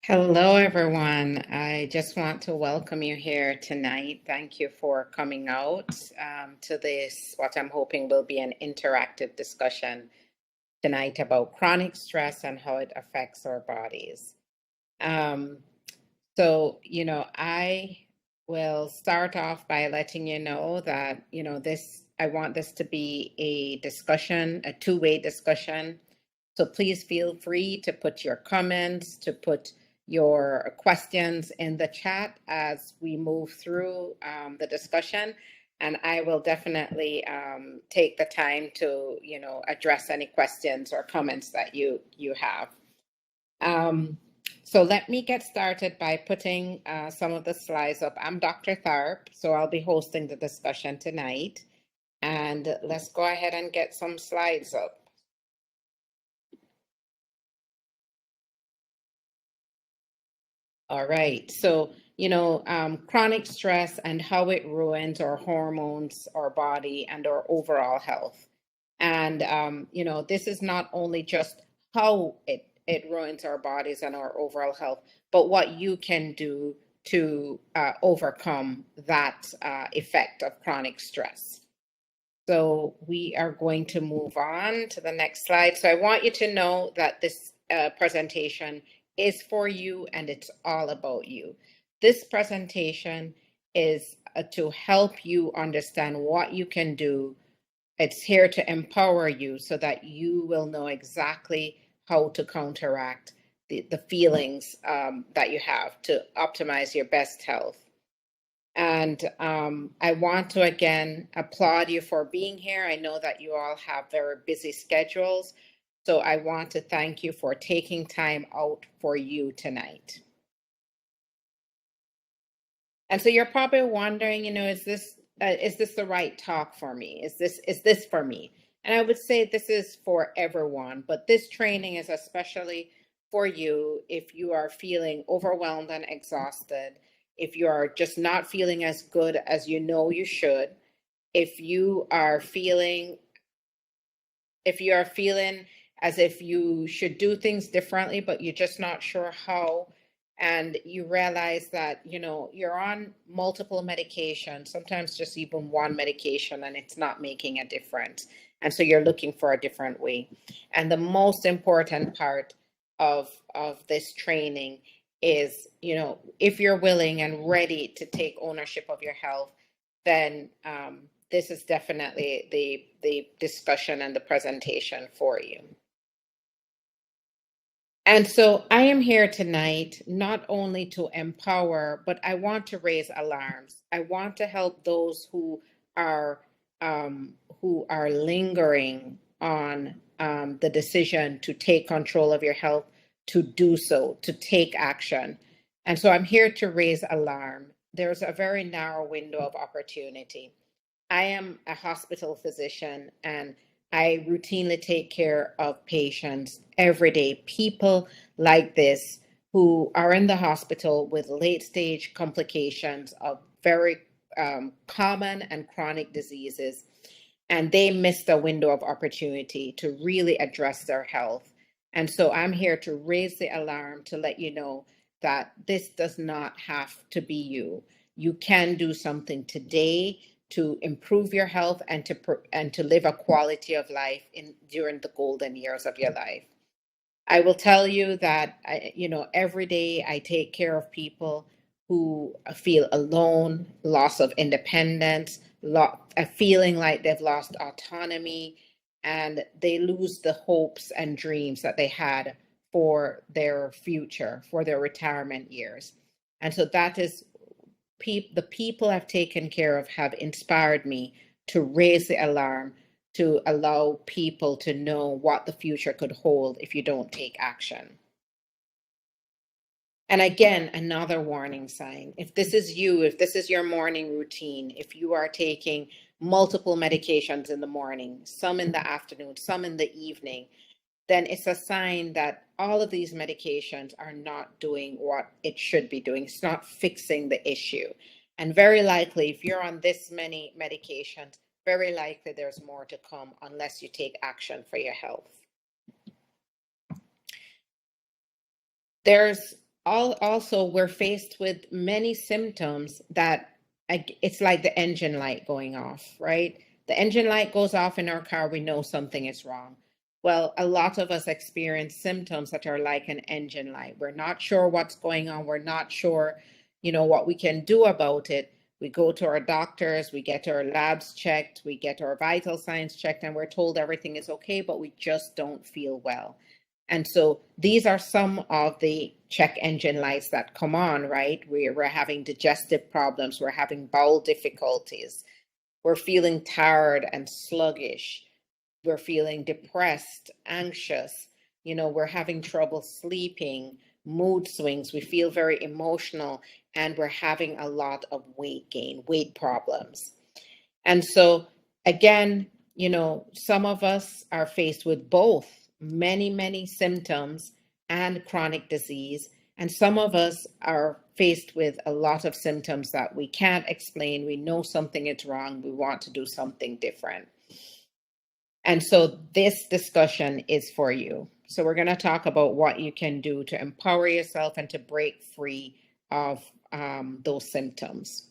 Hello, everyone. I just want to welcome you here tonight. Thank you for coming out to this, what I'm hoping will be an interactive discussion tonight about chronic stress and how it affects our bodies. Um, I will start off by letting you know that, I want this to be a discussion, a two-way discussion. So please feel free to put your comments, to put your questions in the chat as we move through the discussion. And I will definitely take the time to, address any questions or comments that you have. So let me get started by putting some of the slides up. I'm Dr. Tharp, so I'll be hosting the discussion tonight. And let's go ahead and get some slides up. All right. So, chronic stress and how it ruins our hormones, our body, and our overall health. And, this is not only just how it ruins our bodies and our overall health, but what you can do to overcome that effect of chronic stress. So we are going to move on to the next slide. So I want you to know that this presentation is for you and it's all about you. This presentation is to help you understand what you can do. It's here to empower you so that you will know exactly how to counteract the feelings that you have to optimize your best health. And I want to again applaud you for being here. I know that you all have very busy schedules. So I want to thank you for taking time out for you tonight. And so you're probably wondering, is this the right talk for me? Is this for me? And I would say this is for everyone, but this training is especially for you if you are feeling overwhelmed and exhausted, if you are just not feeling as good as you know you should, if you are feeling as if you should do things differently, but you're just not sure how, and you realize that, you're on multiple medications, sometimes just even one medication, and it's not making a difference. And so you're looking for a different way. And the most important part of this training is, if you're willing and ready to take ownership of your health, then this is definitely the discussion and the presentation for you. And so I am here tonight not only to empower, but I want to raise alarms. I want to help those who are lingering on the decision to take control of your health, to do so, to take action. And so I'm here to raise alarm. There's a very narrow window of opportunity. I am a hospital physician and I routinely take care of patients every day, people like this who are in the hospital with late stage complications of very common and chronic diseases. And they missed a window of opportunity to really address their health. And so I'm here to raise the alarm to let you know that this does not have to be you. You can do something today to improve your health and to live a quality of life during the golden years of your life. I will tell you that every day I take care of people who feel alone, loss of independence, a feeling like they've lost autonomy, and they lose the hopes and dreams that they had for their future, for their retirement years. And so that is the people I've taken care of have inspired me to raise the alarm, to allow people to know what the future could hold if you don't take action. And again, another warning sign. If this is you, if this is your morning routine, if you are taking multiple medications in the morning, some in the afternoon, some in the evening, then it's a sign that all of these medications are not doing what it should be doing. It's not fixing the issue. And very likely, if you're on this many medications, very likely there's more to come unless you take action for your health. There's Also, we're faced with many symptoms that it's like the engine light going off, right? The engine light goes off in our car, we know something is wrong. Well, a lot of us experience symptoms that are like an engine light. We're not sure what's going on. We're not sure, what we can do about it. We go to our doctors, we get our labs checked, we get our vital signs checked, and we're told everything is okay, but we just don't feel well. And so these are some of the check engine lights that come on, right? We're having digestive problems, we're having bowel difficulties, we're feeling tired and sluggish, we're feeling depressed, anxious, we're having trouble sleeping, mood swings, we feel very emotional, and we're having a lot of weight gain, weight problems. And so, again, some of us are faced with both many, many symptoms and chronic disease. And some of us are faced with a lot of symptoms that we can't explain. We know something is wrong. We want to do something different. And so this discussion is for you. So we're going to talk about what you can do to empower yourself and to break free of those symptoms.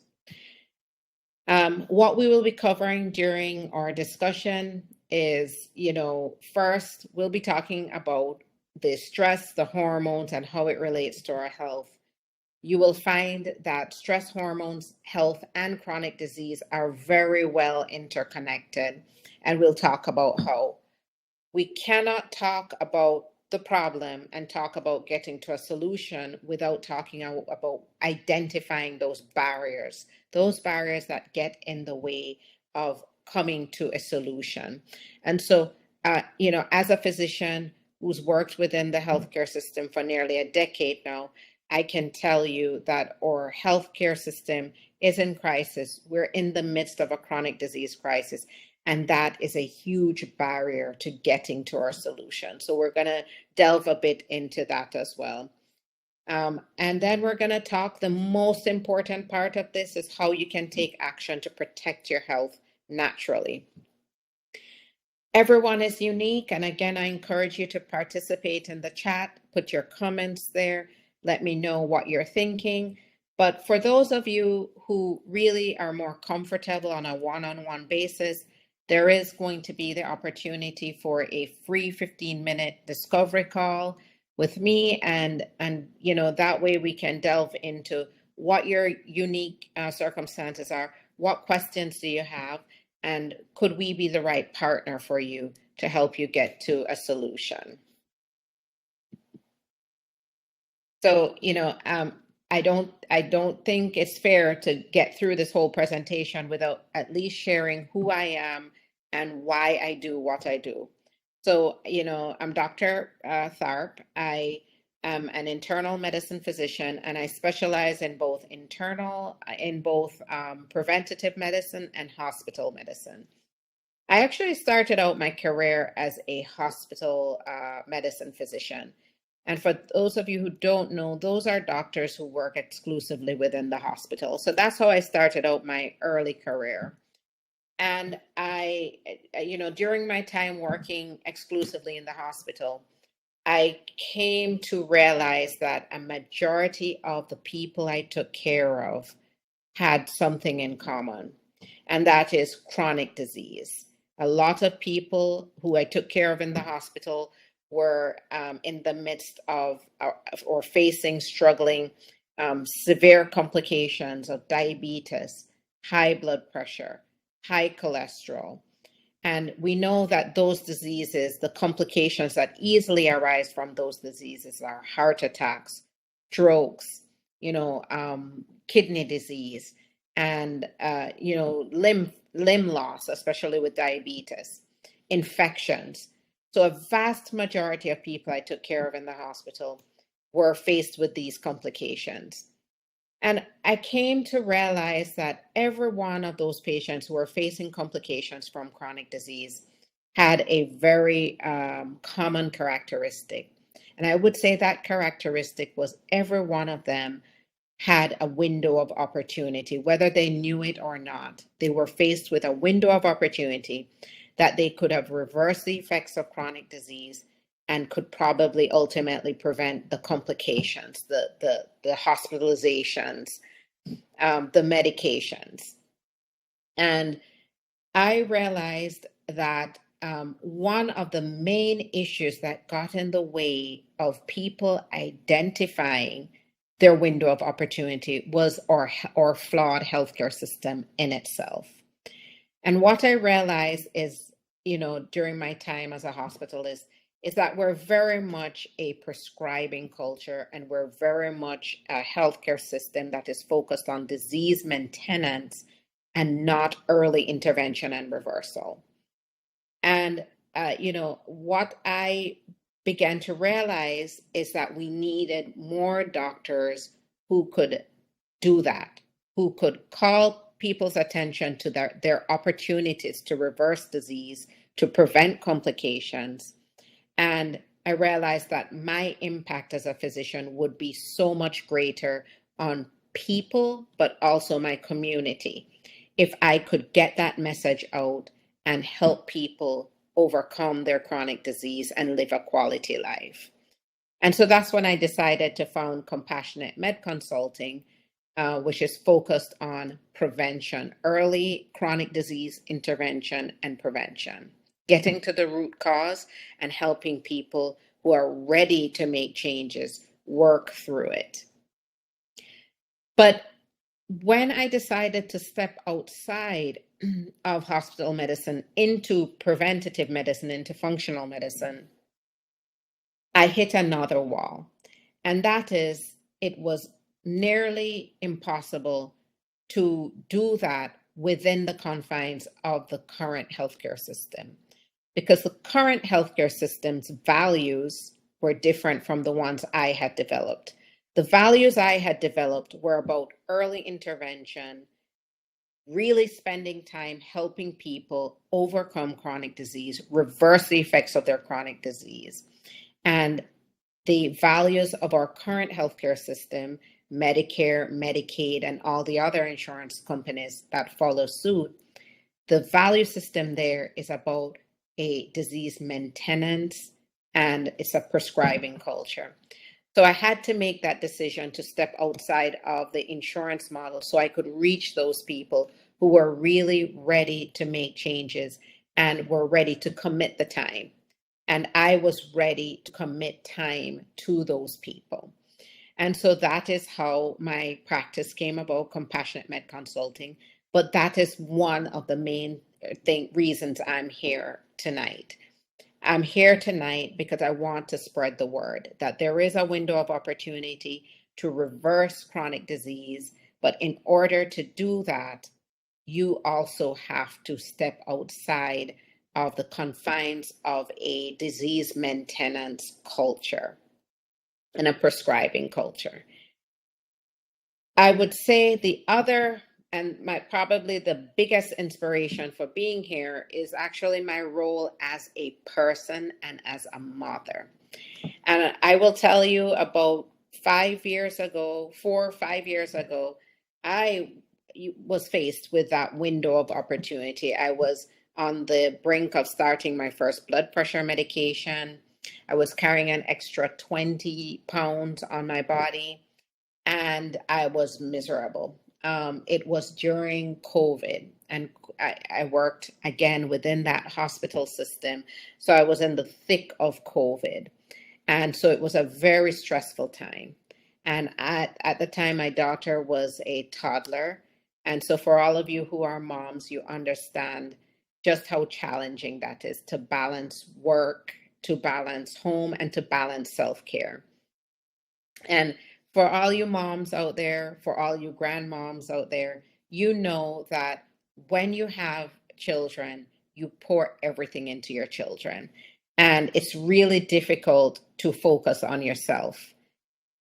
What we will be covering during our discussion is, first, we'll be talking about the stress, the hormones, and how it relates to our health. You will find that stress hormones, health, and chronic disease are very well interconnected, and we'll talk about how. We cannot talk about the problem and talk about getting to a solution without talking about identifying those barriers that get in the way of coming to a solution. And so, as a physician who's worked within the healthcare system for nearly a decade now, I can tell you that our healthcare system is in crisis. We're in the midst of a chronic disease crisis. And that is a huge barrier to getting to our solution. So we're going to delve a bit into that as well. And then we're going to talk, the most important part of this is how you can take action to protect your health naturally. Everyone is unique. And again, I encourage you to participate in the chat, put your comments there, let me know what you're thinking. But for those of you who really are more comfortable on a one-on-one basis, there is going to be the opportunity for a free 15-minute discovery call with me, and that way we can delve into what your unique circumstances are, what questions do you have, and could we be the right partner for you to help you get to a solution. So, I don't think it's fair to get through this whole presentation without at least sharing who I am and why I do what I do. So, I'm Dr. Tharp. I am an internal medicine physician, and I specialize in both preventative medicine and hospital medicine. I actually started out my career as a hospital medicine physician. And for those of you who don't know, those are doctors who work exclusively within the hospital. So that's how I started out my early career. And during my time working exclusively in the hospital, I came to realize that a majority of the people I took care of had something in common, and that is chronic disease. A lot of people who I took care of in the hospital were in the midst of or facing, struggling, severe complications of diabetes, high blood pressure, high cholesterol. And we know that those diseases, the complications that easily arise from those diseases are heart attacks, strokes, kidney disease, and limb loss, especially with diabetes, infections. So a vast majority of people I took care of in the hospital were faced with these complications. And I came to realize that every one of those patients who were facing complications from chronic disease had a very common characteristic. And I would say that characteristic was every one of them had a window of opportunity, whether they knew it or not. They were faced with a window of opportunity that they could have reversed the effects of chronic disease. and could probably ultimately prevent the complications, the hospitalizations, the medications. And I realized that one of the main issues that got in the way of people identifying their window of opportunity was our flawed healthcare system in itself. And what I realized is, during my time as a hospitalist, is that we're very much a prescribing culture, and we're very much a healthcare system that is focused on disease maintenance and not early intervention and reversal. And, what I began to realize is that we needed more doctors who could do that, who could call people's attention to their opportunities to reverse disease, to prevent complications. And I realized that my impact as a physician would be so much greater on people, but also my community, if I could get that message out and help people overcome their chronic disease and live a quality life. And so that's when I decided to found Compassionate Med Consulting, which is focused on prevention, early chronic disease intervention and prevention, getting to the root cause and helping people who are ready to make changes work through it. But when I decided to step outside of hospital medicine into preventative medicine, into functional medicine, I hit another wall. And that is, it was nearly impossible to do that within the confines of the current healthcare system, because the current healthcare system's values were different from the ones I had developed. The values I had developed were about early intervention, really spending time helping people overcome chronic disease, reverse the effects of their chronic disease. And the values of our current healthcare system, Medicare, Medicaid, and all the other insurance companies that follow suit, the value system there is about a disease maintenance, and it's a prescribing culture. So I had to make that decision to step outside of the insurance model so I could reach those people who were really ready to make changes and were ready to commit the time. And I was ready to commit time to those people. And so that is how my practice came about, Compassionate Med Consulting. But that is one of the main reasons I'm here tonight. I'm here tonight because I want to spread the word that there is a window of opportunity to reverse chronic disease. But in order to do that, you also have to step outside of the confines of a disease maintenance culture and a prescribing culture. I would say the other, and probably the biggest inspiration for being here, is actually my role as a person and as a mother. And I will tell you, about 4 or 5 years ago, I was faced with that window of opportunity. I was on the brink of starting my first blood pressure medication. I was carrying an extra 20 pounds on my body, and I was miserable. It was during COVID, and I worked again within that hospital system. So I was in the thick of COVID. And so it was a very stressful time. And at the time, my daughter was a toddler. And so for all of you who are moms, you understand just how challenging that is, to balance work, to balance home, and to balance self-care. And for all you moms out there, for all you grandmoms out there, you know that when you have children, you pour everything into your children. And it's really difficult to focus on yourself.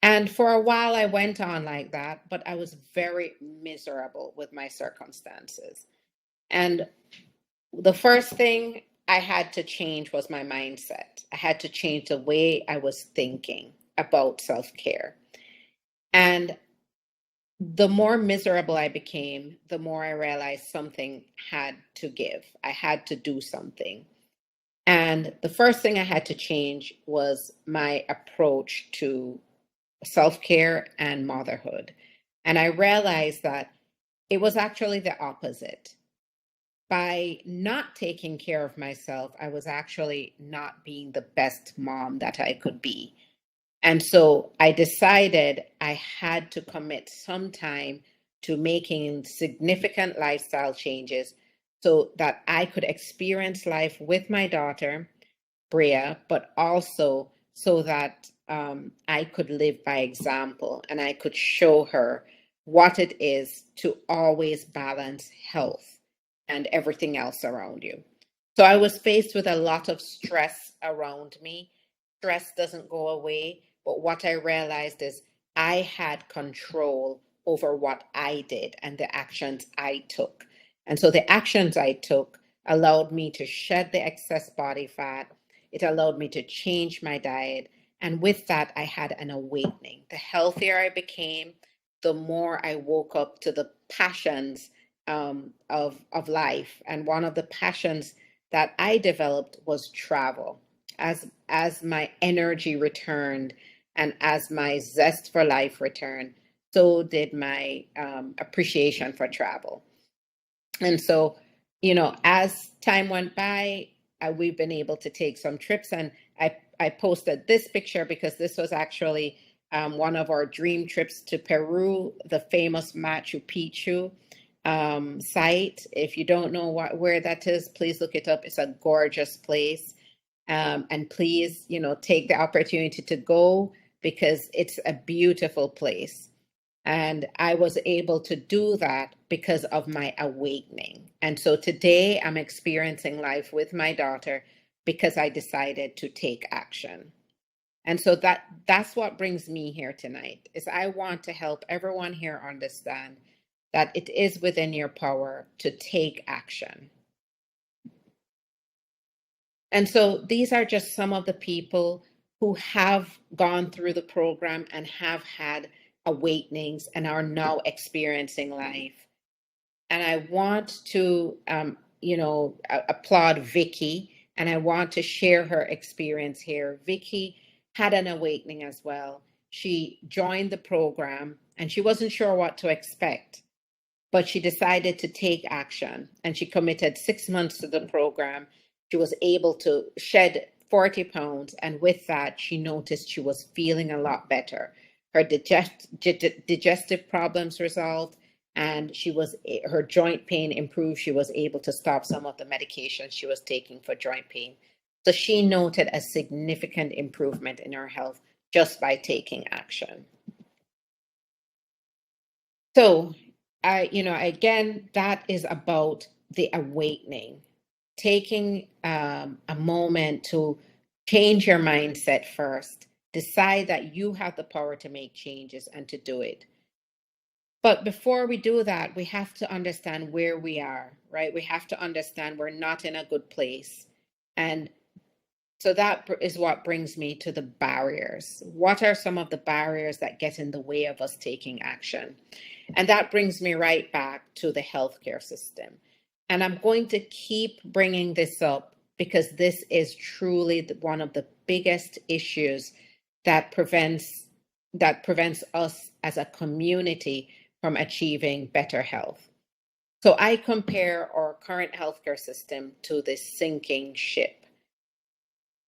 And for a while, I went on like that, but I was very miserable with my circumstances. And the first thing I had to change was my mindset. I had to change the way I was thinking about self-care. And the more miserable I became, the more I realized something had to give. I had to do something. And the first thing I had to change was my approach to self care and motherhood. And I realized that it was actually the opposite. By not taking care of myself, I was actually not being the best mom that I could be. And so I decided I had to commit some time to making significant lifestyle changes so that I could experience life with my daughter, Bria, but also so that I could live by example and I could show her what it is to always balance health and everything else around you. So I was faced with a lot of stress around me. Stress doesn't go away, but what I realized is I had control over what I did and the actions I took. And so the actions I took allowed me to shed the excess body fat. It allowed me to change my diet. And with that, I had an awakening. The healthier I became, the more I woke up to the passions of life. And one of the passions that I developed was travel. As my energy returned and as my zest for life returned, so did my appreciation for travel. And so, as time went by, we've been able to take some trips. And I posted this picture because this was actually one of our dream trips to Peru, the famous Machu Picchu site. If you don't know where that is, please look it up. It's a gorgeous place. And please, take the opportunity to go because it's a beautiful place. And I was able to do that because of my awakening. And so today I'm experiencing life with my daughter because I decided to take action. And so that's what brings me here tonight is I want to help everyone here understand that it is within your power to take action. And so these are just some of the people who have gone through the program and have had awakenings and are now experiencing life. And I want to, applaud Vicky, and I want to share her experience here. Vicky had an awakening as well. She joined the program and she wasn't sure what to expect, but she decided to take action and she committed 6 months to the program. She was able to shed 40 pounds, and with that, she noticed she was feeling a lot better. Her digestive problems resolved, and her joint pain improved. She was able to stop some of the medications she was taking for joint pain. So she noted a significant improvement in her health just by taking action. So again, that is about the awakening, taking a moment to change your mindset first, decide that you have the power to make changes and to do it. But before we do that, we have to understand where we are, right? We have to understand we're not in a good place. And so that is what brings me to the barriers. What are some of the barriers that get in the way of us taking action? And that brings me right back to the healthcare system. And I'm going to keep bringing this up because this is truly one of the biggest issues that prevents us as a community from achieving better health. So I compare our current healthcare system to this sinking ship.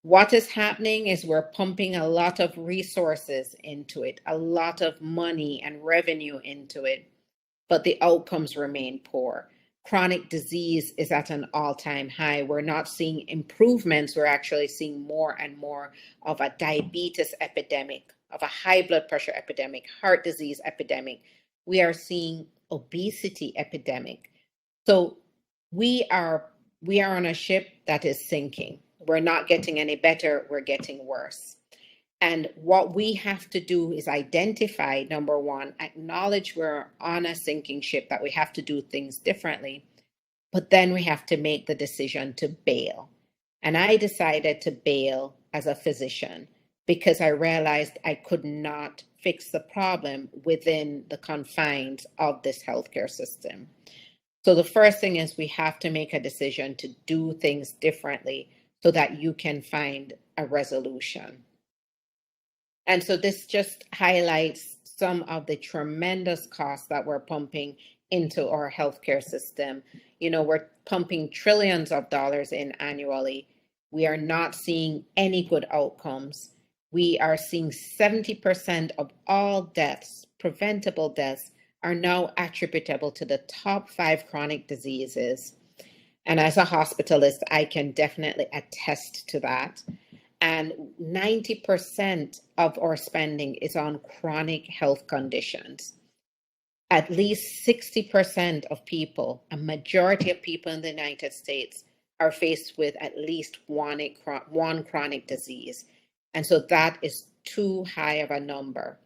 What is happening is we're pumping a lot of resources into it, a lot of money and revenue into it, but the outcomes remain poor. Chronic disease is at an all-time high. We're not seeing improvements. We're actually seeing more and more of a diabetes epidemic, of a high blood pressure epidemic, heart disease epidemic. We are seeing obesity epidemic. So we are on a ship that is sinking. We're not getting any better. We're getting worse. And what we have to do is identify, number one, acknowledge we're on a sinking ship, that we have to do things differently. But then we have to make the decision to bail. And I decided to bail as a physician because I realized I could not fix the problem within the confines of this healthcare system. So the first thing is we have to make a decision to do things differently so that you can find a resolution. And so this just highlights some of the tremendous costs that we're pumping into our healthcare system. We're pumping trillions of dollars in annually. We are not seeing any good outcomes. We are seeing 70% of all deaths, preventable deaths, are now attributable to the top 5 chronic diseases. And as a hospitalist, I can definitely attest to that. And 90% of our spending is on chronic health conditions. At least 60% of people, a majority of people in the United States, are faced with at least one chronic disease. And so that is too high of a number.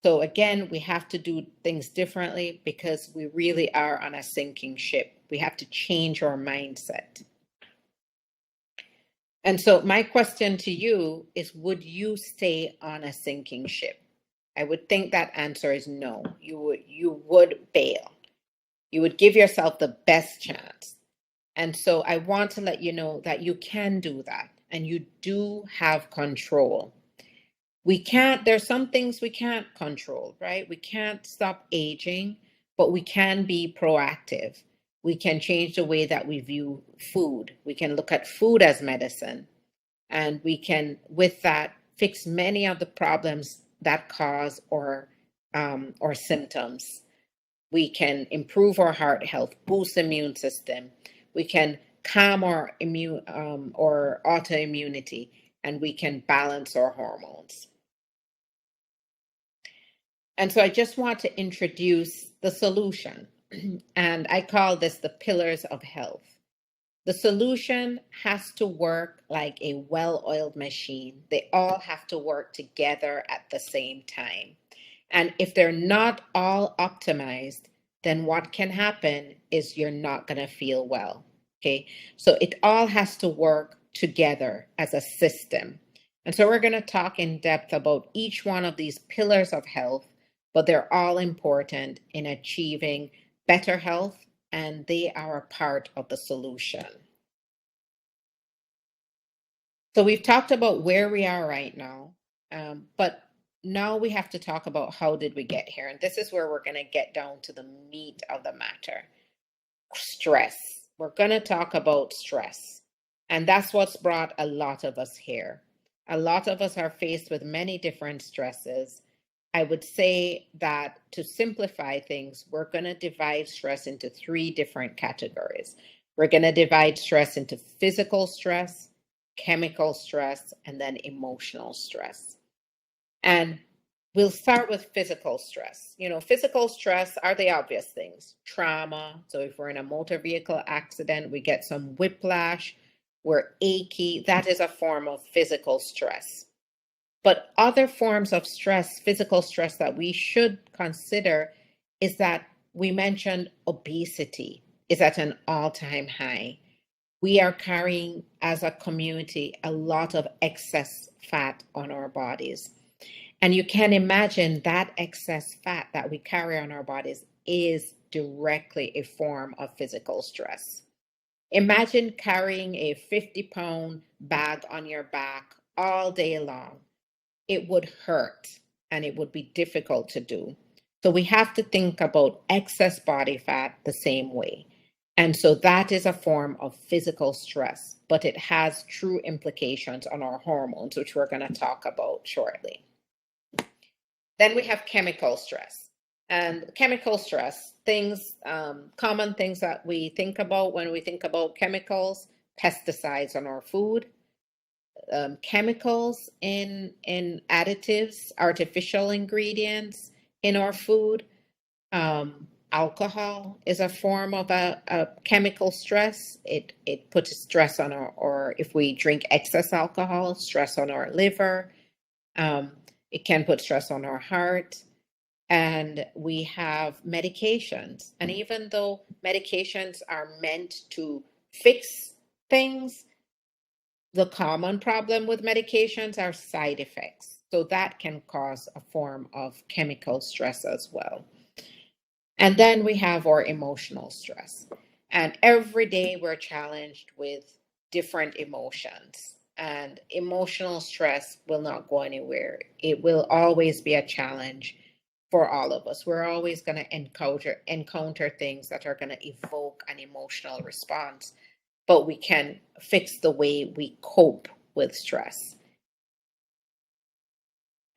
So again, we have to do things differently because we really are on a sinking ship. We have to change our mindset. And so my question to you is, would you stay on a sinking ship? I would think that answer is no. You would bail. You would give yourself the best chance. And so I want to let you know that you can do that and you do have control. There's some things we can't control, right? We can't stop aging, but we can be proactive. We can change the way that we view food. We can look at food as medicine. And we can, with that, fix many of the problems that cause or symptoms. We can improve our heart health, boost the immune system. We can calm our immune or autoimmunity, and we can balance our hormones. And so I just want to introduce the solution, and I call this the pillars of health. The solution has to work like a well-oiled machine. They all have to work together at the same time. And if they're not all optimized, then what can happen is you're not going to feel well. Okay, so it all has to work together as a system. And so we're going to talk in depth about each one of these pillars of health, but they're all important in achieving better health, and they are a part of the solution. So we've talked about where we are right now, but now we have to talk about how did we get here. And this is where we're going to get down to the meat of the matter. Stress. We're going to talk about stress. And that's what's brought a lot of us here. A lot of us are faced with many different stresses. I would say that to simplify things, we're going to divide stress into 3 different categories. We're going to divide stress into physical stress, chemical stress, and then emotional stress. And we'll start with physical stress. Physical stress are the obvious things. Trauma. So if we're in a motor vehicle accident, we get some whiplash, we're achy. That is a form of physical stress. But other forms of stress, physical stress that we should consider is that we mentioned obesity is at an all-time high. We are carrying as a community a lot of excess fat on our bodies. And you can imagine that excess fat that we carry on our bodies is directly a form of physical stress. Imagine carrying a 50-pound bag on your back all day long. It would hurt and it would be difficult to do. So we have to think about excess body fat the same way. And so that is a form of physical stress, but it has true implications on our hormones, which we're going to talk about shortly. Then we have chemical stress. And chemical stress, common things that we think about when we think about chemicals, pesticides on our food, chemicals in additives, artificial ingredients in our food. Alcohol is a form of a chemical stress. It puts stress on or if we drink excess alcohol, stress on our liver. It can put stress on our heart. And we have medications. And even though medications are meant to fix things, the common problem with medications are side effects. So that can cause a form of chemical stress as well. And then we have our emotional stress. And every day we're challenged with different emotions. And emotional stress will not go anywhere. It will always be a challenge for all of us. We're always going to encounter things that are going to evoke an emotional response, but we can fix the way we cope with stress.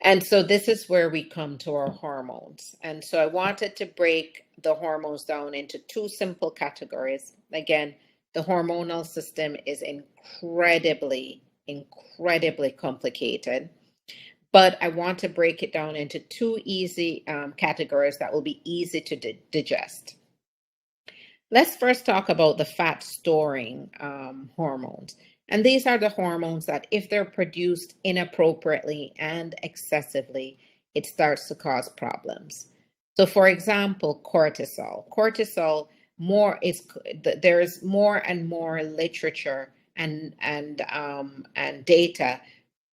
And so this is where we come to our hormones. And so I wanted to break the hormones down into two simple categories. Again, the hormonal system is incredibly complicated, but I want to break it down into two easy categories that will be easy to digest. Let's first talk about the fat storing hormones. And these are the hormones that, if they're produced inappropriately and excessively, it starts to cause problems. So, for example, cortisol. There's more and more literature and data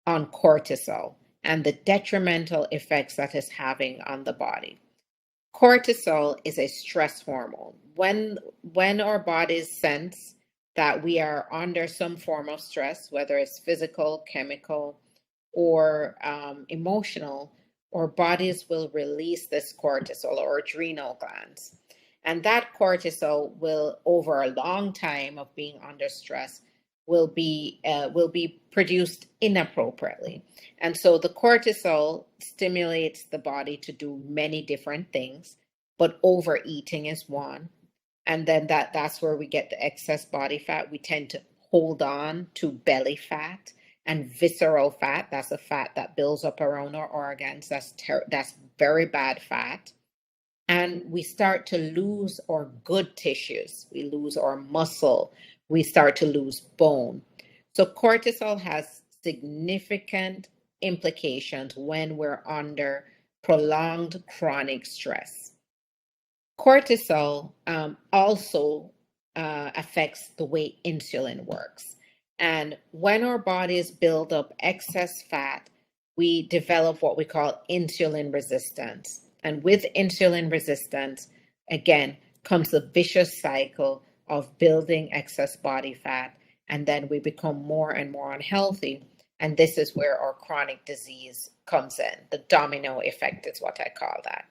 on cortisol and the detrimental effects that it's having on the body. Cortisol is a stress hormone. When our bodies sense that we are under some form of stress, whether it's physical, chemical, or emotional, our bodies will release this cortisol, or adrenal glands. And that cortisol will, over a long time of being under stress, will be produced inappropriately. And so the cortisol stimulates the body to do many different things, but overeating is one. And then that's where we get the excess body fat. We tend to hold on to belly fat and visceral fat. That's a fat that builds up around our organs. That's very bad fat. And we start to lose our good tissues. We lose our muscle. We start to lose bone. So cortisol has significant implications when we're under prolonged chronic stress. Cortisol also affects the way insulin works. And when our bodies build up excess fat, we develop what we call insulin resistance. And with insulin resistance, again, comes the vicious cycle of building excess body fat. And then we become more and more unhealthy. And this is where our chronic disease comes in. The domino effect is what I call that.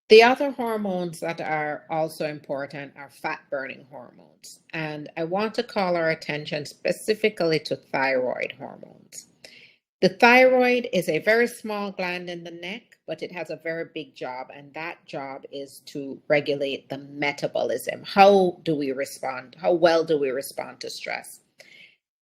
The other hormones that are also important are fat burning hormones. And I want to call our attention specifically to thyroid hormones. The thyroid is a very small gland in the neck, but it has a very big job, and that job is to regulate the metabolism. How do we respond? How well do we respond to stress?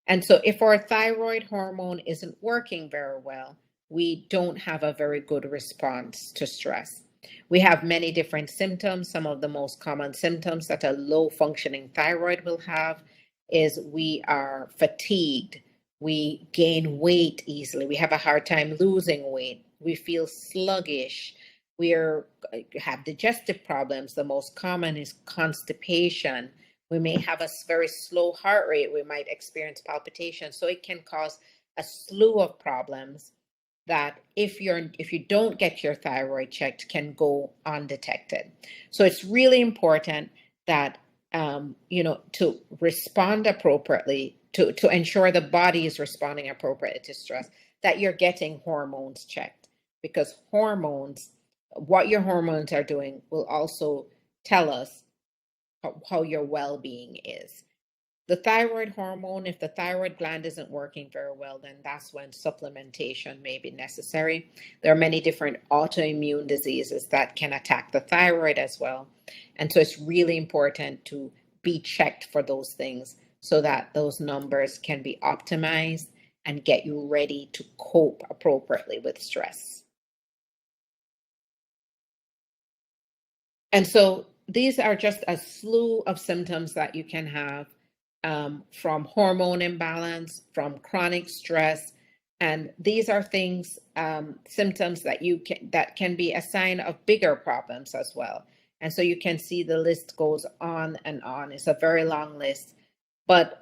And so if our thyroid hormone isn't working very well, we don't have a very good response to stress. We have many different symptoms. Some of the most common symptoms that a low functioning thyroid will have is we are fatigued. We gain weight easily. We have a hard time losing weight. We feel sluggish. We have digestive problems. The most common is constipation. We may have a very slow heart rate. We might experience palpitations. So it can cause a slew of problems that if you don't get your thyroid checked, can go undetected. So it's really important that to respond appropriately, to ensure the body is responding appropriately to stress, that you're getting hormones checked, because what your hormones are doing will also tell us how your well-being is. The thyroid hormone, if the thyroid gland isn't working very well, then that's when supplementation may be necessary. There are many different autoimmune diseases that can attack the thyroid as well. And so it's really important to be checked for those things so that those numbers can be optimized and get you ready to cope appropriately with stress. And so these are just a slew of symptoms that you can have from hormone imbalance, from chronic stress. And these are symptoms that can be a sign of bigger problems as well. And so you can see the list goes on and on. It's a very long list. But,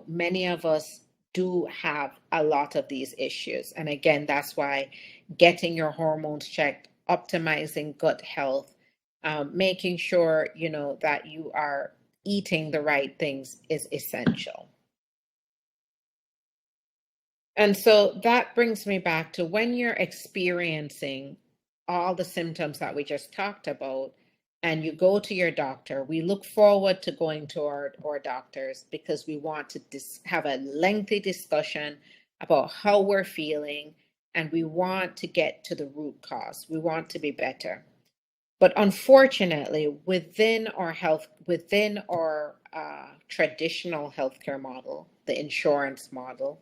many of us do have a lot of these issues. And again, that's why getting your hormones checked, optimizing gut health, making sure, that you are eating the right things is essential. And so that brings me back to when you're experiencing all the symptoms that we just talked about, and you go to your doctor. We look forward to going to our doctors because we want to have a lengthy discussion about how we're feeling, and we want to get to the root cause. We want to be better. But unfortunately, within our traditional healthcare model, the insurance model,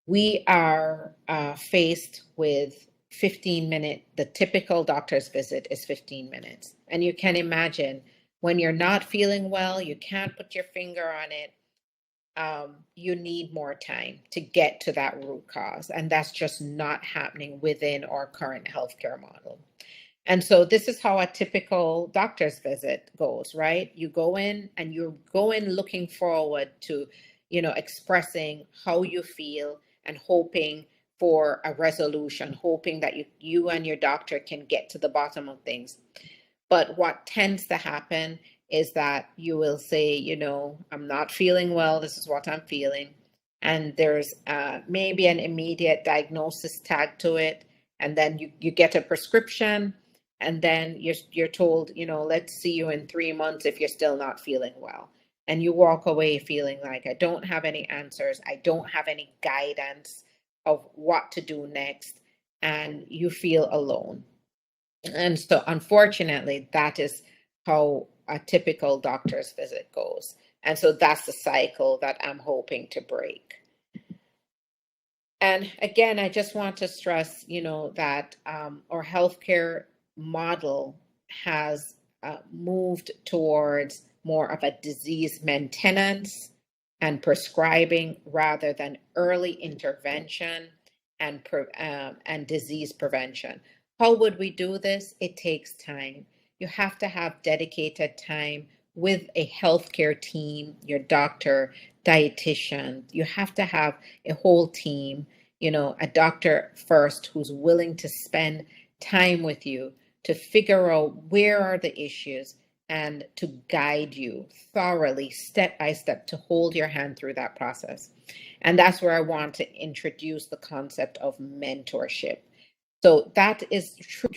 we are faced with 15-minute, the typical doctor's visit is 15 minutes. And you can imagine when you're not feeling well, you can't put your finger on it. You need more time to get to that root cause. And that's just not happening within our current healthcare model. And so this is how a typical doctor's visit goes, right? You go in and you go in looking forward to, expressing how you feel and hoping for a resolution, hoping that you and your doctor can get to the bottom of things. But what tends to happen is that you will say, I'm not feeling well. This is what I'm feeling. And there's maybe an immediate diagnosis tag to it. And then you get a prescription. And then you're told, let's see you in 3 months if you're still not feeling well. And you walk away feeling like, I don't have any answers. I don't have any guidance of what to do next. And you feel alone. And so, unfortunately, that is how a typical doctor's visit goes. And so that's the cycle that I'm hoping to break. And again, I just want to stress, that our healthcare model has moved towards more of a disease maintenance and prescribing rather than early intervention and disease prevention. How would we do this? It takes time. You have to have dedicated time with a healthcare team, your doctor, dietitian. You have to have a whole team, a doctor first who's willing to spend time with you to figure out where are the issues and to guide you thoroughly, step by step, to hold your hand through that process. And that's where I want to introduce the concept of mentorship. So that is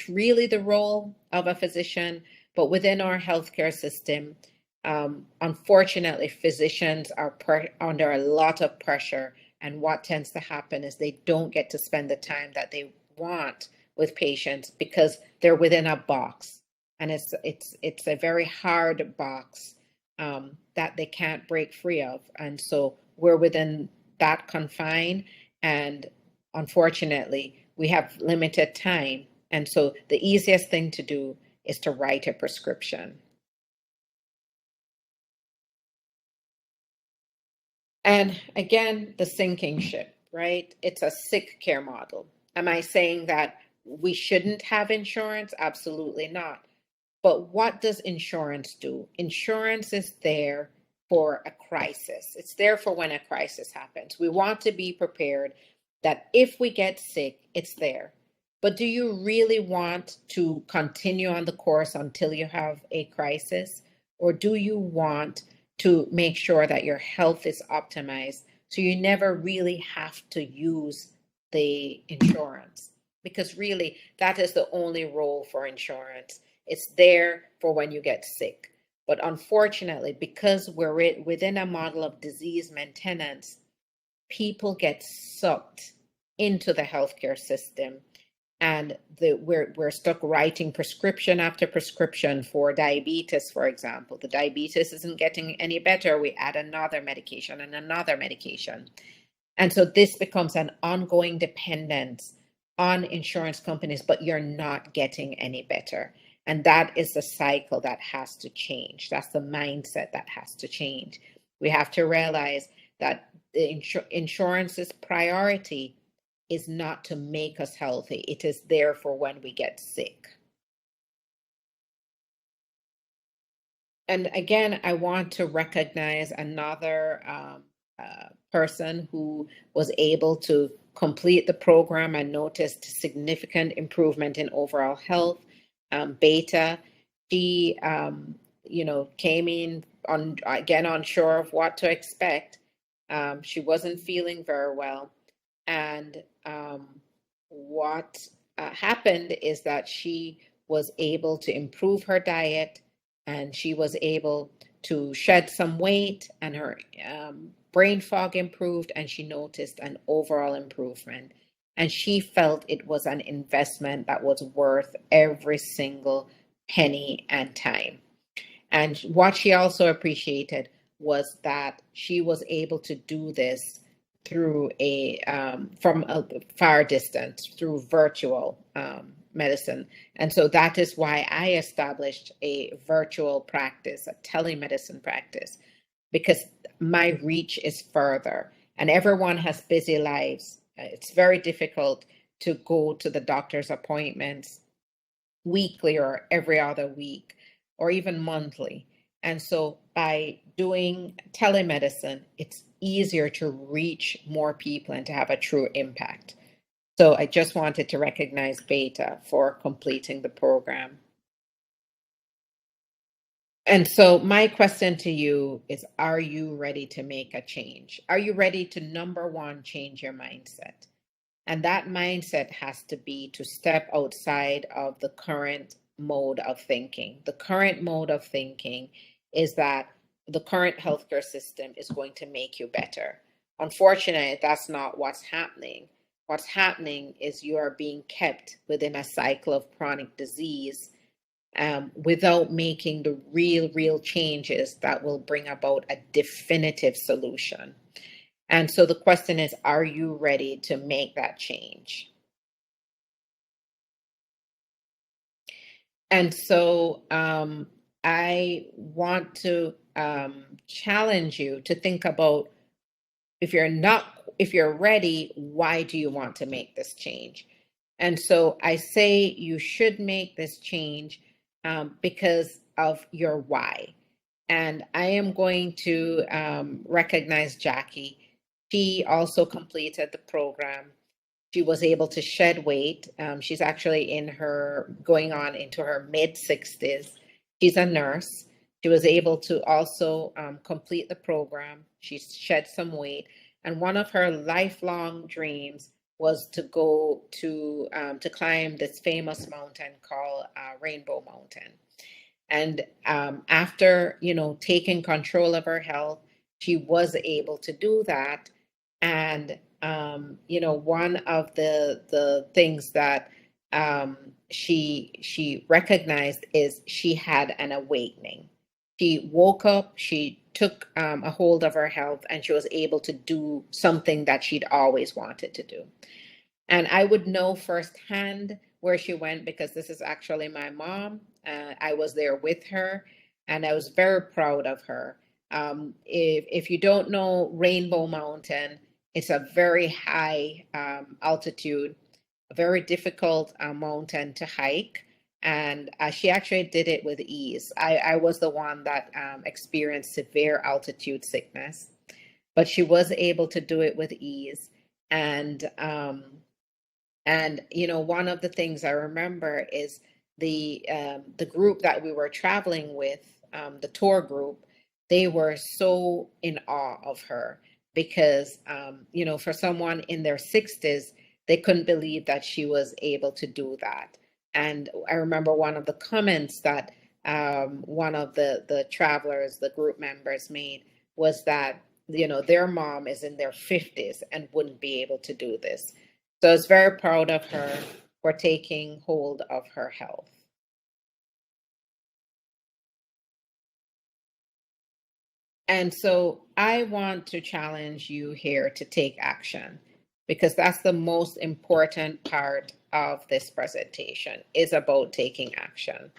really the role of a physician, but within our healthcare system, unfortunately, physicians are under a lot of pressure, and what tends to happen is they don't get to spend the time that they want with patients because they're within a box, and it's a very hard box that they can't break free of, and so we're within that confine, and unfortunately, we have limited time, and so the easiest thing to do is to write a prescription. And again, the sinking ship, right? It's a sick care model. Am I saying that we shouldn't have insurance? Absolutely not. But what does insurance do? Insurance is there for a crisis. It's there for when a crisis happens. We want to be prepared that if we get sick, it's there. But do you really want to continue on the course until you have a crisis? Or do you want to make sure that your health is optimized so you never really have to use the insurance? Because really, that is the only role for insurance. It's there for when you get sick. But unfortunately, because we're within a model of disease maintenance, people get sucked into the healthcare system, and we're stuck writing prescription after prescription for diabetes, for example. The diabetes isn't getting any better. We add another medication and another medication. And so this becomes an ongoing dependence on insurance companies, but you're not getting any better. And that is the cycle that has to change. That's the mindset that has to change. We have to realize that the insurance's priority is not to make us healthy. It is there for when we get sick. And again, I want to recognize another person who was able to complete the program and noticed significant improvement in overall health. Beta, she, came in again, unsure of what to expect. She wasn't feeling very well. And what happened is that she was able to improve her diet, and she was able to shed some weight, and her brain fog improved, and she noticed an overall improvement. And she felt it was an investment that was worth every single penny and time. And what she also appreciated was that she was able to do this through from a far distance, through virtual medicine. And so that is why I established a virtual practice, a telemedicine practice, because my reach is further, and everyone has busy lives. It's very difficult to go to the doctor's appointments weekly or every other week or even monthly. And so by doing telemedicine, it's easier to reach more people and to have a true impact. So I just wanted to recognize Beta for completing the program. And so my question to you is, are you ready to make a change? Are you ready to, number one, change your mindset? And that mindset has to be to step outside of the current mode of thinking. The current mode of thinking is that the current healthcare system is going to make you better. Unfortunately, that's not what's happening. What's happening is you are being kept within a cycle of chronic disease without making the real changes that will bring about a definitive solution. And so the question is, are you ready to make that change? And so I want to challenge you to think about, if you're ready, why do you want to make this change? And so I say you should make this change because of your why. And I am going to recognize Jackie. She also completed the program. She was able to shed weight. She's actually going on into her mid 60s. She's a nurse. She was able to also complete the program. She shed some weight. And one of her lifelong dreams was to go to climb this famous mountain called Rainbow Mountain. And after, taking control of her health, she was able to do that. And, one of the things that she recognized is she had an awakening. She woke up, she took a hold of her health, and she was able to do something that she'd always wanted to do. And I would know firsthand where she went because this is actually my mom. I was there with her, and I was very proud of her. If you don't know Rainbow Mountain, it's a very high altitude, a very difficult mountain to hike. And she actually did it with ease. I was the one that experienced severe altitude sickness, but she was able to do it with ease. And one of the things I remember is the group that we were traveling with, the tour group. They were so in awe of her because for someone in their 60s, they couldn't believe that she was able to do that. And I remember one of the comments that one of the travelers, the group members, made was that their mom is in their 50s and wouldn't be able to do this. So I was very proud of her for taking hold of her health. And so I want to challenge you here to take action, because that's the most important part of this presentation, is about taking action.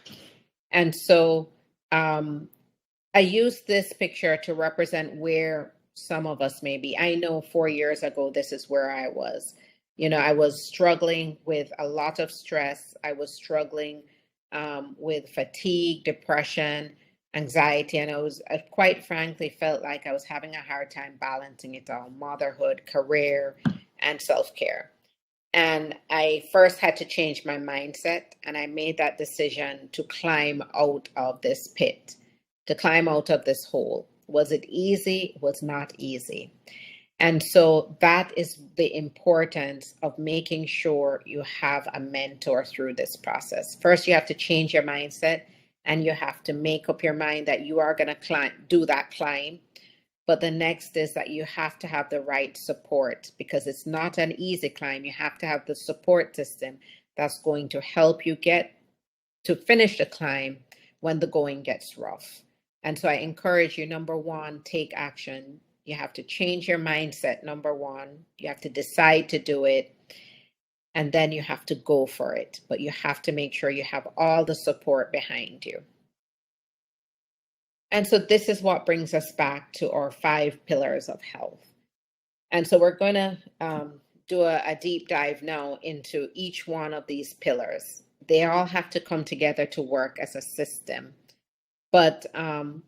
And so I use this picture to represent where some of us may be. I know 4 years ago, this is where I was. I was struggling with a lot of stress. I was struggling with fatigue, depression, anxiety, and I quite frankly felt like I was having a hard time balancing it all: motherhood, career, and self-care. And I first had to change my mindset, and I made that decision to climb out of this pit. to climb out of this hole. Was it easy? It was not easy. And so that is the importance of making sure you have a mentor through this process. First, you have to change your mindset and you have to make up your mind that you are going to do that climb. But the next is that you have to have the right support, because it's not an easy climb. You have to have the support system that's going to help you get to finish the climb when the going gets rough. And so I encourage you, number one, take action. You have to change your mindset, number one. You have to decide to do it. And then you have to go for it. But you have to make sure you have all the support behind you. And so this is what brings us back to our 5 pillars of health. And so we're going to do a deep dive now into each one of these pillars. They all have to come together to work as a system. But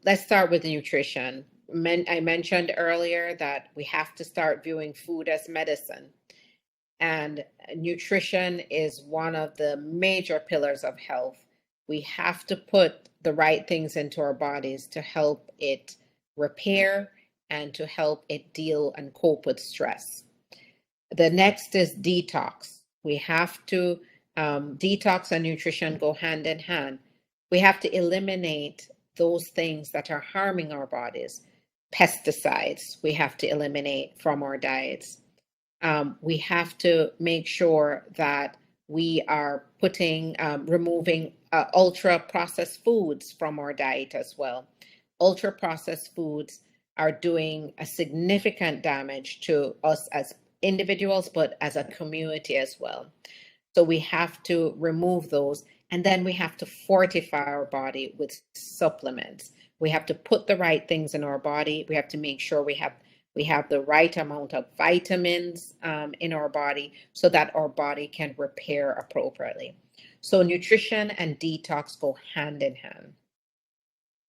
let's start with nutrition. I mentioned earlier that we have to start viewing food as medicine. And nutrition is one of the major pillars of health. We have to put the right things into our bodies to help it repair and to help it deal and cope with stress. The next is detox. We have to, detox and nutrition go hand in hand. We have to eliminate those things that are harming our bodies. Pesticides, we have to eliminate from our diets. We have to make sure that we are removing ultra processed foods from our diet as well. Ultra processed foods are doing a significant damage to us as individuals, but as a community as well. So we have to remove those. And then we have to fortify our body with supplements. We have to put the right things in our body. We have to make sure we have the right amount of vitamins in our body so that our body can repair appropriately. So nutrition and detox go hand in hand.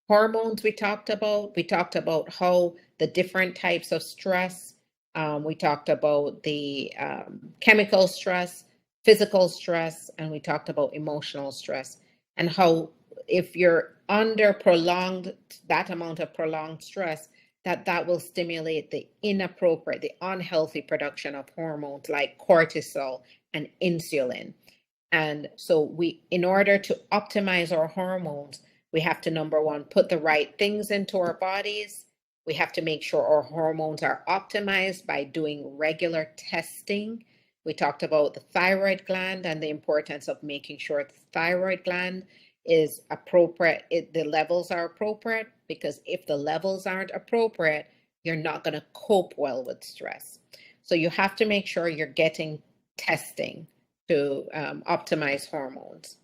Hormones we talked about how the different types of stress, we talked about the chemical stress, physical stress, and we talked about emotional stress, and how if you're under that amount of prolonged stress, that will stimulate the inappropriate, the unhealthy production of hormones like cortisol and insulin. And so in order to optimize our hormones, we have to, number one, put the right things into our bodies. We have to make sure our hormones are optimized by doing regular testing. We talked about the thyroid gland and the importance of making sure the thyroid gland is appropriate, the levels are appropriate, because if the levels aren't appropriate, you're not going to cope well with stress. So you have to make sure you're getting testing to optimize hormones.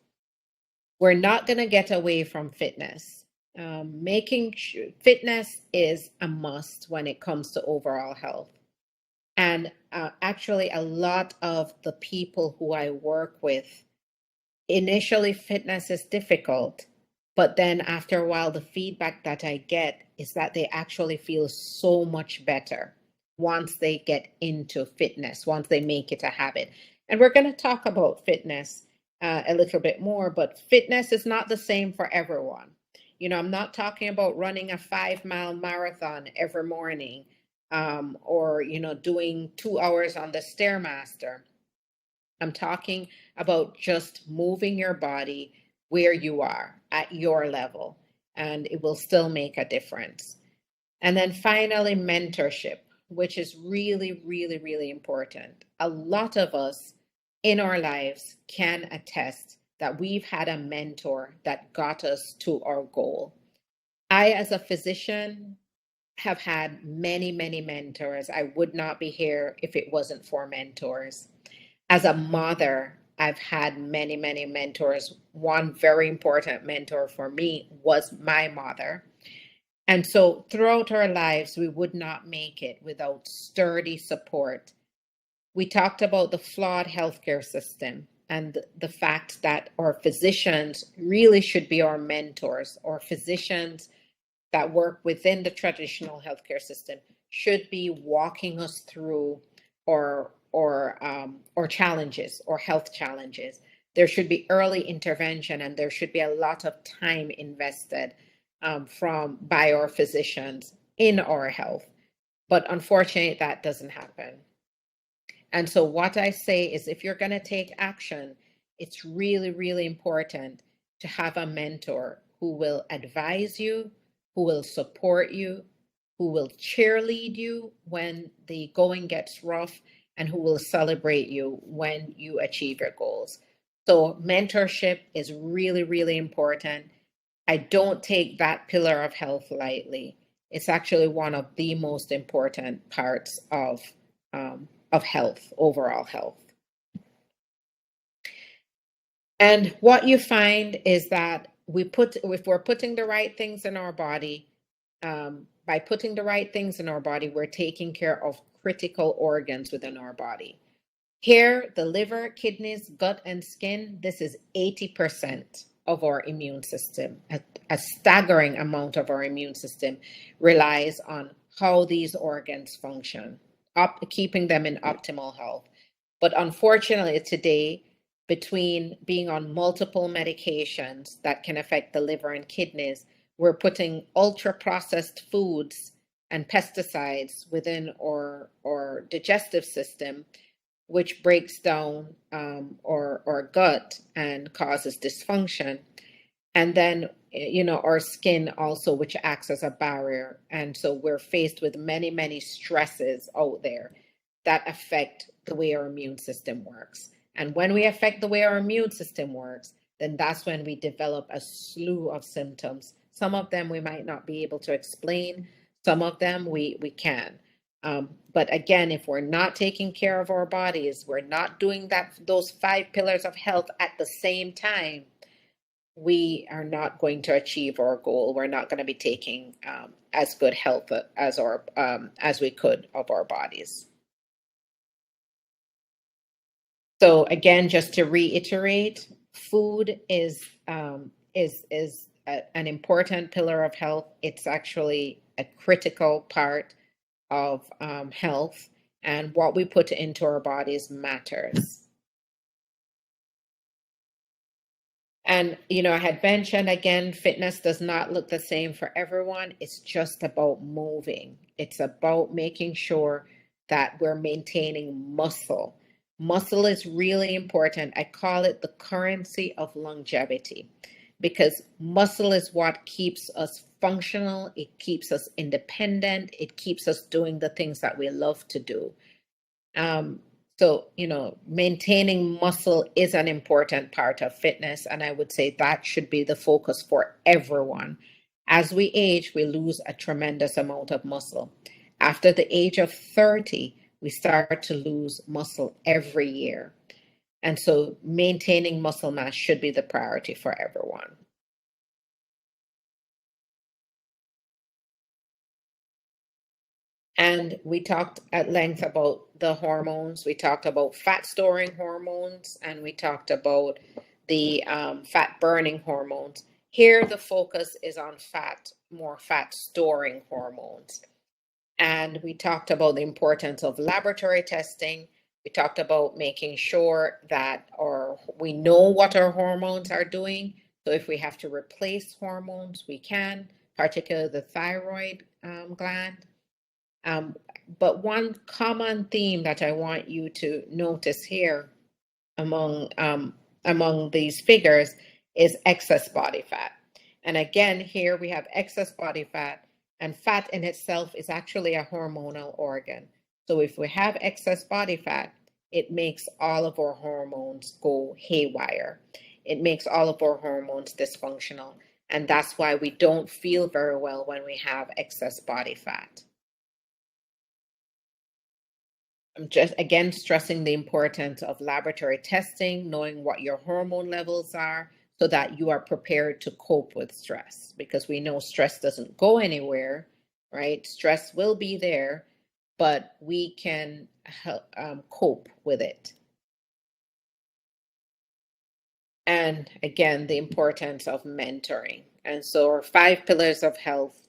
We're not going to get away from fitness. Fitness is a must when it comes to overall health. And actually, a lot of the people who I work with, initially fitness is difficult, but then after a while, the feedback that I get is that they actually feel so much better once they get into fitness, once they make it a habit. And we're going to talk about fitness a little bit more, but fitness is not the same for everyone. I'm not talking about running a 5-mile marathon every morning, or doing 2 hours on the Stairmaster. I'm talking about just moving your body where you are at your level, and it will still make a difference. And then finally, mentorship, which is really, really, really important. A lot of us in our lives can attest that we've had a mentor that got us to our goal. I, as a physician, have had many, many mentors. I would not be here if it wasn't for mentors. As a mother, I've had many, many mentors. One very important mentor for me was my mother. And so throughout our lives, we would not make it without sturdy support. We talked about the flawed healthcare system and the fact that our physicians really should be our mentors, or physicians that work within the traditional healthcare system should be walking us through or challenges or health challenges. There should be early intervention, and there should be a lot of time invested by our physicians in our health. But unfortunately, that doesn't happen. And so what I say is if you're going to take action, it's really, really important to have a mentor who will advise you, who will support you, who will cheerlead you when the going gets rough, and who will celebrate you when you achieve your goals. So mentorship is really, really important. I don't take that pillar of health lightly. It's actually one of the most important parts of health, overall health. And what you find is that if we're putting the right things in our body, by putting the right things in our body, we're taking care of critical organs within our body. Here, the liver, kidneys, gut, and skin, this is 80% of our immune system. A staggering amount of our immune system relies on how these organs function, keeping them in optimal health. But unfortunately, today, between being on multiple medications that can affect the liver and kidneys, we're putting ultra processed foods and pesticides within our digestive system, which breaks down our gut and causes dysfunction. And then, our skin also, which acts as a barrier. And so we're faced with many, many stresses out there that affect the way our immune system works. And when we affect the way our immune system works, then that's when we develop a slew of symptoms. Some of them we might not be able to explain. Some of them we can. But again, if we're not taking care of our bodies, we're not doing those 5 pillars of health at the same time, we are not going to achieve our goal. We're not going to be taking as good health as we could of our bodies. So again, just to reiterate, food is an important pillar of health. It's actually a critical part of health, and what we put into our bodies matters. And, I had mentioned again, fitness does not look the same for everyone. It's just about moving. It's about making sure that we're maintaining muscle. Muscle is really important. I call it the currency of longevity because muscle is what keeps us functional. It keeps us independent. It keeps us doing the things that we love to do. So, maintaining muscle is an important part of fitness. And I would say that should be the focus for everyone. As we age, we lose a tremendous amount of muscle. After the age of 30, we start to lose muscle every year. And so maintaining muscle mass should be the priority for everyone. And we talked at length about the hormones. We talked about fat storing hormones, and we talked about the fat burning hormones. Here, the focus is on more fat storing hormones. And we talked about the importance of laboratory testing. We talked about making sure that we know what our hormones are doing. So if we have to replace hormones, we can, particularly the thyroid gland. But one common theme that I want you to notice here among these figures is excess body fat. And again, here we have excess body fat, and fat in itself is actually a hormonal organ. So if we have excess body fat, it makes all of our hormones go haywire. It makes all of our hormones dysfunctional. And that's why we don't feel very well when we have excess body fat. I'm just again stressing the importance of laboratory testing, knowing what your hormone levels are so that you are prepared to cope with stress, because we know stress doesn't go anywhere, right? Stress will be there, but we can help cope with it. And again, the importance of mentoring. And so our 5 pillars of health,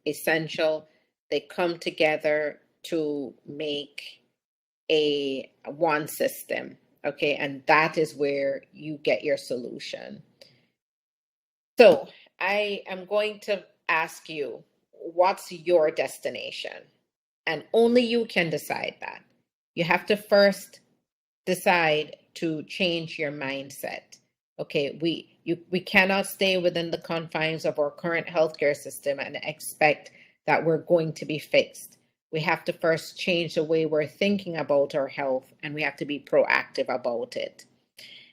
essential, they come together to make a one system, okay? And that is where you get your solution. So I am going to ask you, what's your destination? And only you can decide that. You have to first decide to change your mindset. Okay, we cannot stay within the confines of our current healthcare system and expect that we're going to be fixed. We have to first change the way we're thinking about our health, and we have to be proactive about it.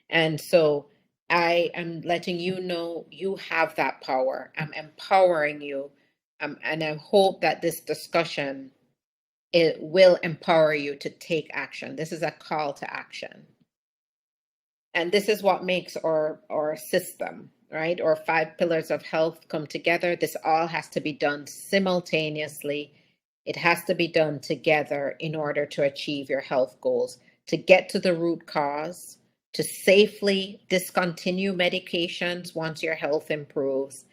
And so I am letting you know you have that power. I'm empowering you. And I hope that this discussion, it will empower you to take action. This is a call to action. And this is what makes our system, right? Our 5 pillars of health come together. This all has to be done simultaneously. It has to be done together in order to achieve your health goals, to get to the root cause, to safely discontinue medications once your health improves,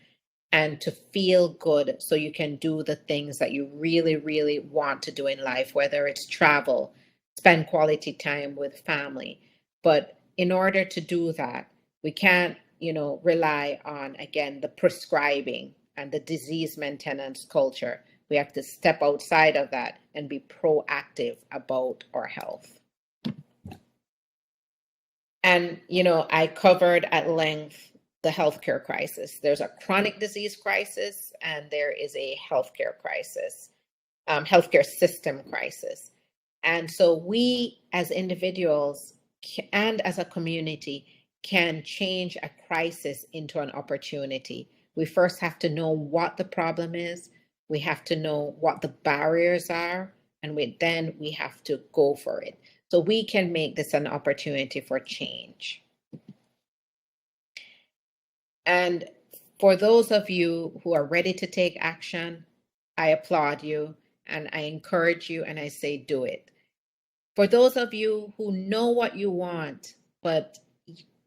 and to feel good so you can do the things that you really, really want to do in life, whether it's travel, spend quality time with family. But in order to do that, we can't, rely on, again, the prescribing and the disease maintenance culture. We have to step outside of that and be proactive about our health. And, I covered at length the healthcare crisis. There's a chronic disease crisis, and there is a healthcare crisis, healthcare system crisis. And so we as individuals and as a community can change a crisis into an opportunity. We first have to know what the problem is. We have to know what the barriers are, and then we have to go for it. So we can make this an opportunity for change. And for those of you who are ready to take action, I applaud you and I encourage you and I say, do it. For those of you who know what you want, but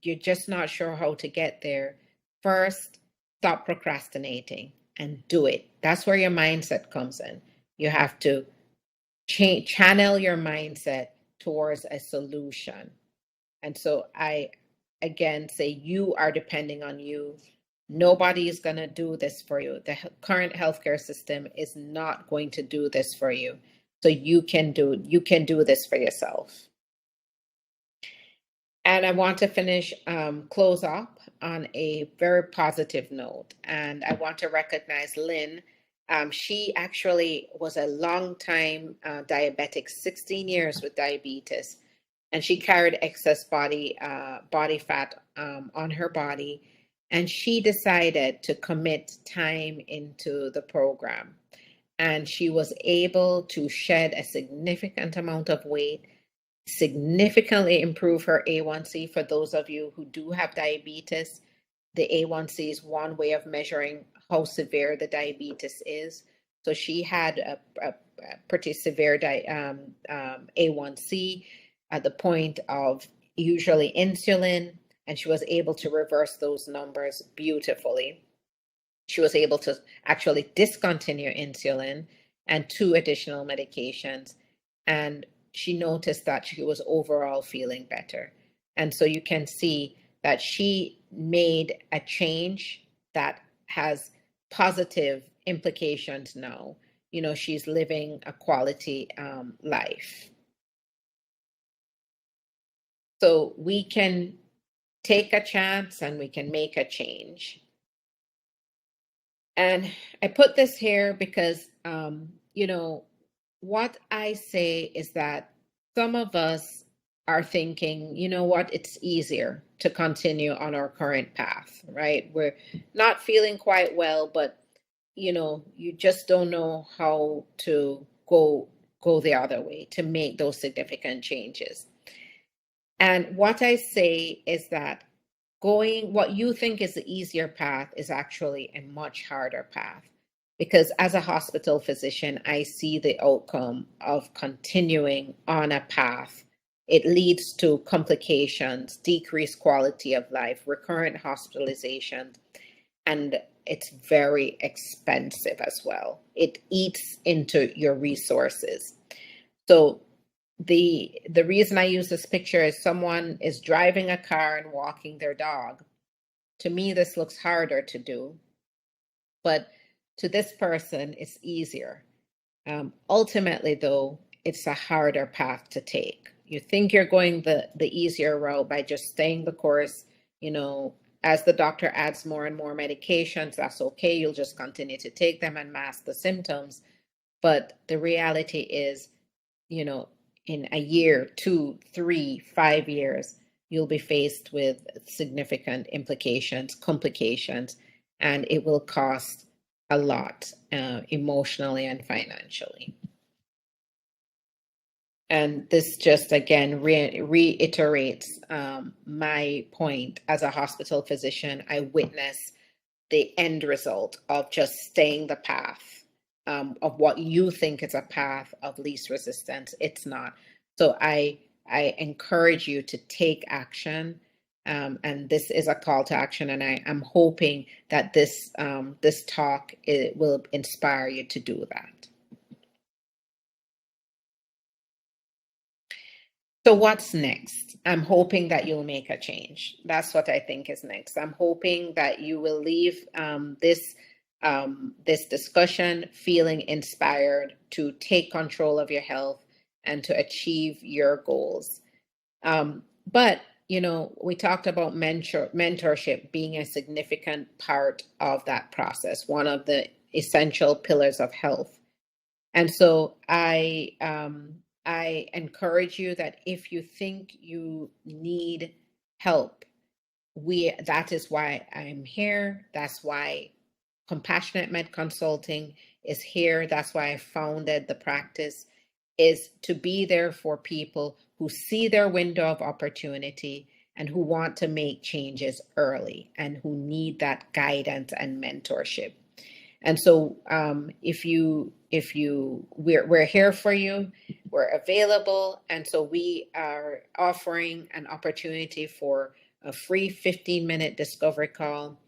you're just not sure how to get there, first, stop procrastinating and do it. That's where your mindset comes in. You have to channel your mindset towards a solution. And so I, again, say you are depending on you. Nobody is going to do this for you. The current healthcare system is not going to do this for you. So you can do this for yourself. And I want to close up on a very positive note. And I want to recognize Lynn. She actually was a long time diabetic, 16 years with diabetes. And she carried excess body fat on her body. And she decided to commit time into the program. And she was able to shed a significant amount of weight, significantly improve her A1C. For those of you who do have diabetes, the A1C is one way of measuring how severe the diabetes is. So she had a pretty severe A1C at the point of usually insulin, and she was able to reverse those numbers beautifully. She was able to actually discontinue insulin and 2 additional medications. And she noticed that she was overall feeling better. And so you can see that she made a change that has positive implications now. She's living a quality life. So we can take a chance and we can make a change. And I put this here because, what I say is that some of us are thinking, what, it's easier to continue on our current path, right? We're not feeling quite well, but, you just don't know how to go the other way to make those significant changes. And what I say is that what you think is the easier path is actually a much harder path. Because as a hospital physician, I see the outcome of continuing on a path. It leads to complications, decreased quality of life, recurrent hospitalizations, and it's very expensive as well. It eats into your resources. So the reason I use this picture is someone is driving a car and walking their dog. To me, this looks harder to do But to this person, it's easier. Ultimately, though, it's a harder path to take. You think you're going the easier route by just staying the course, you know, as the doctor adds more and more medications, that's okay. You'll just continue to take them and mask the symptoms. But the reality is, you know, in a year, 2, 3, 5 years, you'll be faced with significant implications, complications, and it will cost a lot emotionally and financially. And this just again reiterates my point as a hospital physician. I witness the end result of just staying the path of what you think is a path of least resistance. It's not. So I encourage you to take action. And this is a call to action. And I'm hoping that this talk will inspire you to do that. So what's next? I'm hoping that you'll make a change. That's what I think is next. I'm hoping that you will leave this discussion feeling inspired to take control of your health and to achieve your goals. But you know, we talked about mentorship being a significant part of that process, one of the essential pillars of health. And so I encourage you that if you think you need help, that is why I'm here. That's why Compassionate Med Consulting is here. That's why I founded the practice, is to be there for people who see their window of opportunity and who want to make changes early and who need that guidance and mentorship. And so we're here for you, we're available. And so we are offering an opportunity for a free 15-minute discovery call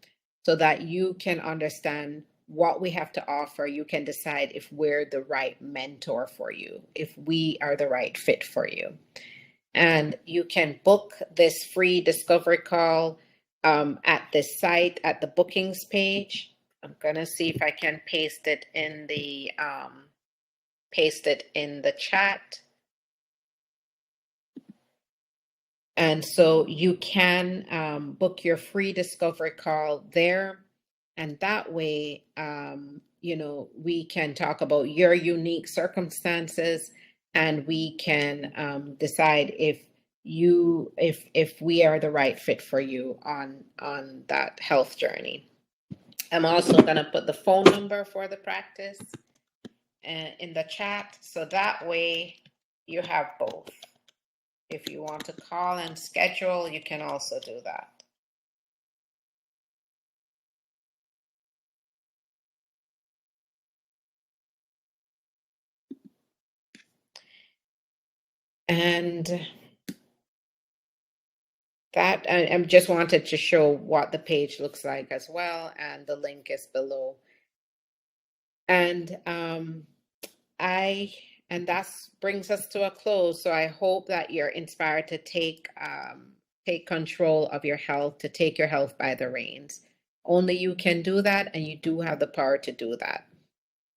so that you can understand what we have to offer. You can decide if we're the right mentor for you, if we are the right fit for you. And you can book this free discovery call at this site, at the bookings page. I'm gonna see if I can paste it in the chat. And so you can book your free discovery call there, and that way, you know, we can talk about your unique circumstances, and we can decide if we are the right fit for you on that health journey. I'm also going to put the phone number for the practice in the chat, so that way you have both. If you want to call and schedule, you can also do that. And that, I just wanted to show what the page looks like as well, and the link is below. And that brings us to a close. So I hope that you're inspired to take control of your health, to take your health by the reins. Only you can do that, and you do have the power to do that.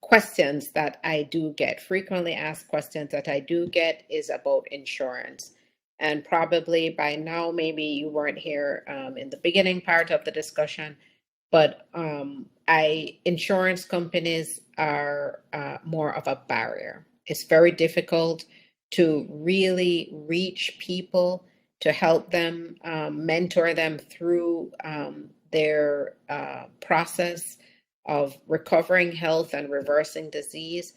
Questions that I do get, frequently asked questions that I do get, is about insurance. And probably by now, maybe you weren't here in the beginning part of the discussion, but insurance companies are more of a barrier. It's very difficult to really reach people, to help them, mentor them through their process of recovering health and reversing disease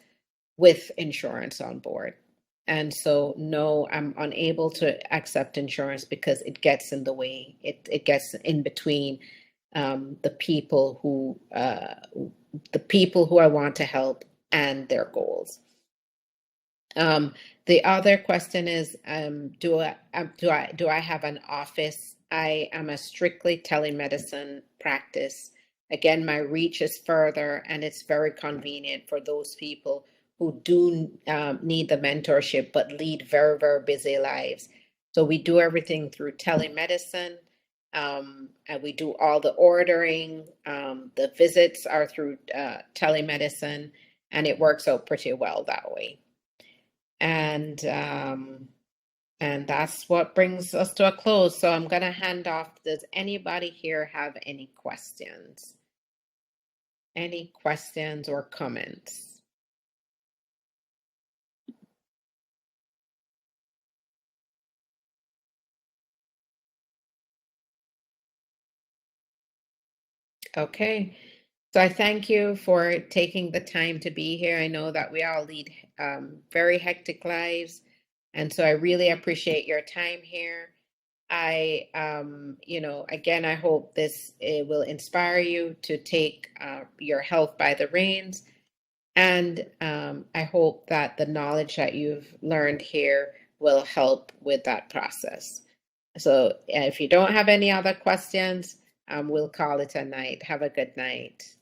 with insurance on board. And so, no, I'm unable to accept insurance because it gets in the way. It gets in between the people who I want to help and their goals. The other question is, do I have an office? I am a strictly telemedicine practice. Again, my reach is further, and it's very convenient for those people who do need the mentorship but lead very, very busy lives. So we do everything through telemedicine. and we do all the ordering. The visits are through telemedicine, and it works out pretty well that way. And that's what brings us to a close. So I'm going to hand off. Does anybody here have any questions? Any questions or comments? Okay. So I thank you for taking the time to be here. I know that we all lead very hectic lives, and so I really appreciate your time here. I, again, I hope this will inspire you to take your health by the reins. And I hope that the knowledge that you've learned here will help with that process. So if you don't have any other questions, we'll call it a night. Have a good night.